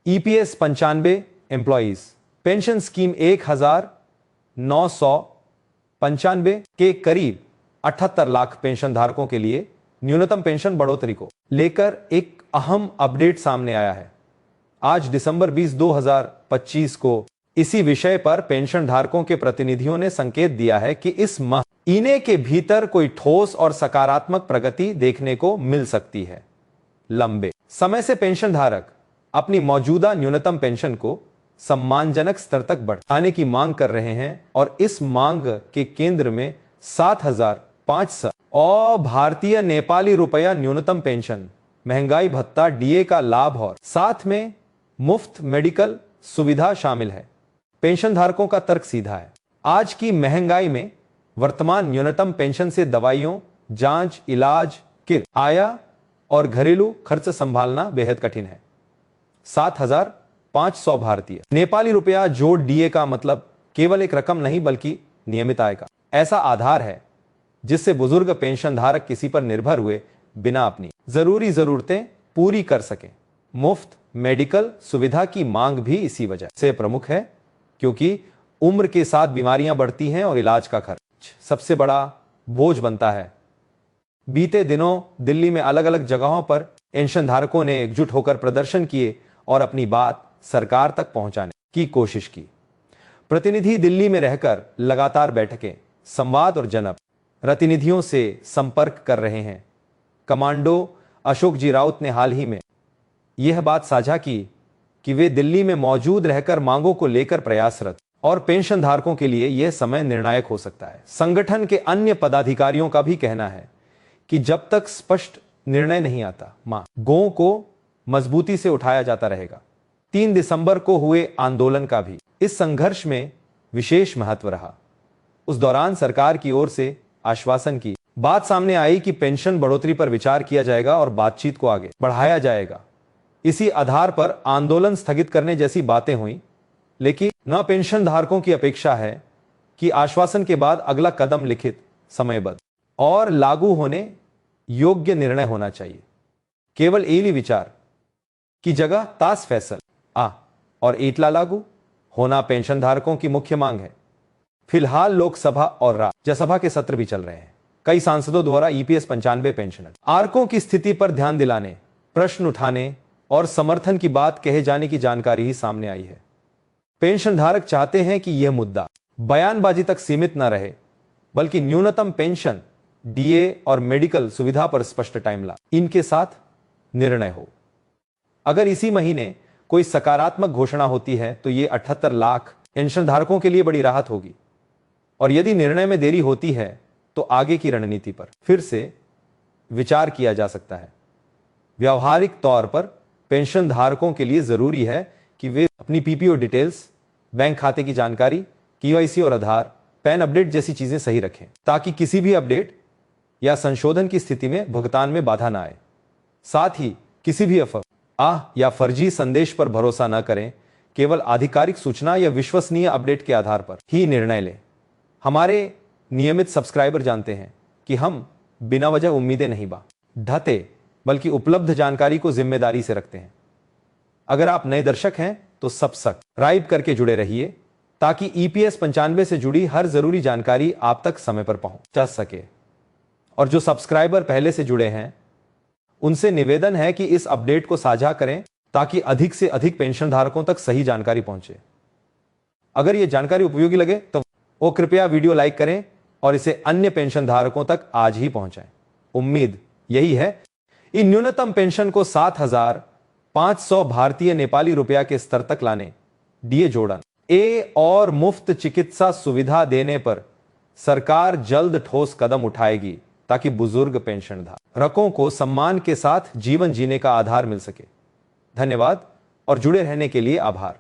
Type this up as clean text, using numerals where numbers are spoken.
EPS 95 employees, pension scheme 1995 के करीब 78 lakh pension धारकों के लिए न्यूनतम पेंशन बढ़ोतरी को लेकर एक अहम अपडेट सामने आया है। आज दिसंबर 20, 2025 को इसी विषय पर पेंशन धारकों के प्रतिनिधियों ने संकेत दिया है कि इस महीने के भीतर कोई ठोस और सकारात्मक प्रगति देखने को मिल सकती है। लंबे समय से पेंशन धारक अपनी मौजूदा न्यूनतम पेंशन को सम्मानजनक स्तर तक बढ़ाने की मांग कर रहे हैं और इस मांग के केंद्र में 7,500 और भारतीय नेपाली रुपया न्यूनतम पेंशन, महंगाई भत्ता, डीए का लाभ और साथ में मुफ्त मेडिकल सुविधा शामिल है। पेंशन धारकों का तर्क सीधा है। आज की महंगाई में वर्तमान न्यूनतम पेंशन से दवाइयों, जांच, इलाज, किराया और घरेलू खर्च संभालना बेहद कठिन है। 7,500 भारतीय नेपाली रुपया जोड़ डीए का मतलब केवल एक रकम नहीं बल्कि नियमित आय का ऐसा आधार है जिससे बुजुर्ग पेंशन धारक किसी पर निर्भर हुए बिना अपनी जरूरी जरूरतें पूरी कर सकें। मुफ्त मेडिकल सुविधा की मांग भी इसी वजह से प्रमुख है क्योंकि उम्र के साथ बीमारियां बढ़ती हैं और इलाज का खर्च सबसे बड़ा बोझ बनता है। बीते दिनों दिल्ली में अलग अलग जगहों पर पेंशन धारकों ने एकजुट होकर प्रदर्शन किए और अपनी बात सरकार तक पहुंचाने की कोशिश की। प्रतिनिधि दिल्ली में रहकर लगातार बैठकें, संवाद और जनप्रतिनिधियों से संपर्क कर रहे हैं। कमांडो अशोक जी राउत ने हाल ही में यह बात साझा की कि वे दिल्ली में मौजूद रहकर मांगों को लेकर प्रयासरत और पेंशन धारकों के लिए यह समय निर्णायक हो सकता है। संगठन के अन्य पदाधिकारियों का भी कहना है कि जब तक स्पष्ट निर्णय नहीं आता, मांगों को मजबूती से उठाया जाता रहेगा। 3 दिसंबर को हुए आंदोलन का भी इस संघर्ष में विशेष महत्व रहा। उस दौरान सरकार की ओर से आश्वासन की बात सामने आई कि पेंशन बढ़ोतरी पर विचार किया जाएगा और बातचीत को आगे बढ़ाया जाएगा। इसी आधार पर आंदोलन स्थगित करने जैसी बातें हुई, लेकिन न पेंशन धारकों की अपेक्षा है कि आश्वासन के बाद अगला कदम लिखित, समयबद्ध और लागू होने योग्य निर्णय होना चाहिए। केवल एली विचार की जगह तास फैसल और एटला लागू होना पेंशन धारकों की मुख्य मांग है। फिलहाल लोकसभा और राज्यसभा के सत्र भी चल रहे हैं। कई सांसदों द्वारा ईपीएस 95 पेंशन धारकों की स्थिति पर ध्यान दिलाने, प्रश्न उठाने और समर्थन की बात कहे जाने की जानकारी ही सामने आई है। पेंशन धारक चाहते हैं कि यह मुद्दा बयानबाजी तक सीमित न रहे बल्कि न्यूनतम पेंशन, डीए और मेडिकल सुविधा पर स्पष्ट टाइमलाइन इनके साथ निर्णय हो। अगर इसी महीने कोई सकारात्मक घोषणा होती है तो ये 78 लाख पेंशन धारकों के लिए बड़ी राहत होगी और यदि निर्णय में देरी होती है तो आगे की रणनीति पर फिर से विचार किया जा सकता है। व्यावहारिक तौर पर पेंशन धारकों के लिए जरूरी है कि वे अपनी पीपीओ डिटेल्स, बैंक खाते की जानकारी, केवाईसी और आधार, पैन अपडेट जैसी चीजें सही रखें ताकि किसी भी अपडेट या संशोधन की स्थिति में भुगतान में बाधा न आए। साथ ही किसी भी अफवाह या फर्जी संदेश पर भरोसा न करें, केवल आधिकारिक सूचना या विश्वसनीय अपडेट के आधार पर ही निर्णय लें। हमारे नियमित सब्सक्राइबर जानते हैं कि हम बिना वजह उम्मीदें नहीं ढाते बल्कि उपलब्ध जानकारी को जिम्मेदारी से रखते हैं। अगर आप नए दर्शक हैं तो सब्सक्राइब करके जुड़े रहिए ताकि ईपीएस 95 से जुड़ी हर जरूरी जानकारी आप तक समय पर पहुंच सके। और जो सब्सक्राइबर पहले से जुड़े हैं उनसे निवेदन है कि इस अपडेट को साझा करें ताकि अधिक से अधिक पेंशन धारकों तक सही जानकारी पहुंचे। अगर यह जानकारी उपयोगी लगे तो वो कृपया वीडियो लाइक करें और इसे अन्य पेंशन धारकों तक आज ही पहुंचाएं। उम्मीद यही है इन न्यूनतम पेंशन को 7,500 भारतीय नेपाली रुपया के स्तर तक लाने, डीए जोड़न और मुफ्त चिकित्सा सुविधा देने पर सरकार जल्द ठोस कदम उठाएगी ताकि बुजुर्ग पेंशन धारकों को सम्मान के साथ जीवन जीने का आधार मिल सके। धन्यवाद और जुड़े रहने के लिए आभार।